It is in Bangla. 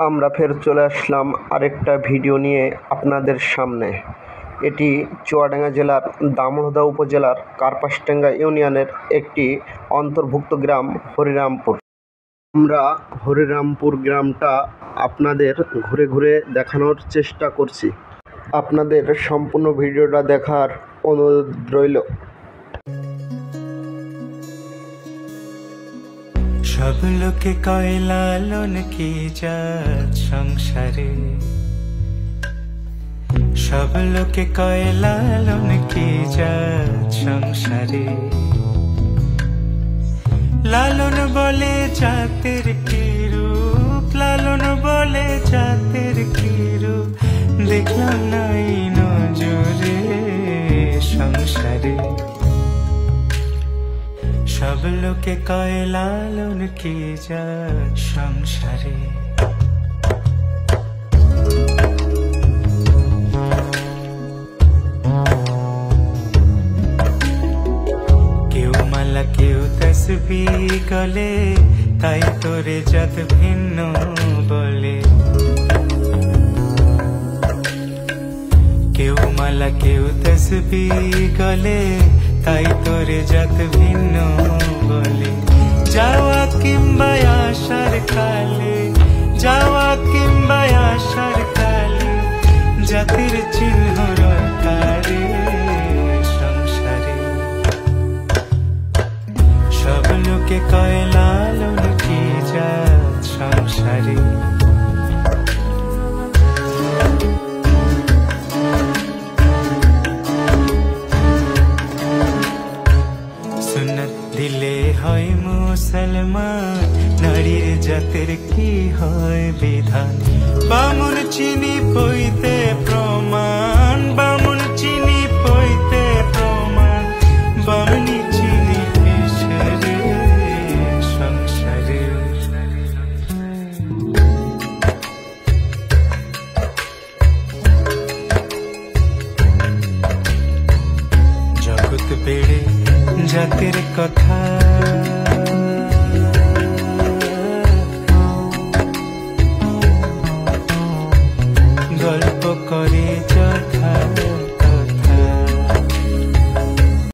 আমরা ফের চলে আসলাম আরেকটা ভিডিও নিয়ে আপনাদের সামনে। এটি চুয়াডাঙ্গা জেলার দামোহদা উপজেলার কার্পাসডাঙ্গা ইউনিয়নের একটি অন্তর্ভুক্ত গ্রাম হরিরামপুর। আমরা হরিরামপুর গ্রামটা আপনাদের ঘুরে ঘুরে দেখানোর চেষ্টা করছি। আপনাদের সম্পূর্ণ ভিডিওটা দেখার অনুরোধ রইল। সব লোকে কয় লালন কি জাত সংসারে, সব লোকে কয় লালন কি জাত সংসারে। লালন বলে জাতের কি রূপ, লালন বলে জাতের কি রূপ, দেখলাম নাই নজরে সংসারে। সব লোকে কয় লালন কি জাত সংসারে। কেউ মালা কেউ তসবিহ গলে, তাই তোরে জাত ভিন্ন বলে। কেউ মালা কেউ তসবিহ গলে, তাই তোরে জাত ভিন্ন বলে। যাওয়া কিংবা আসার কালে, যাওয়া কিংবা আসার কালে, জাতির চিহ্ন রটারে সংসারে। সব লোকে কয় লালন কি জাত সংসারে। সুন্নত দিলে হয় মুসলমান, নারীর জাতের কি হয় বিধান। বামুন চিনি পইতে প্রমাণ, বামুন চিনি পইতে প্রমাণ, বামনি চিনি পেশরে সংসারে। জগৎ বেড়ে জাতের কথা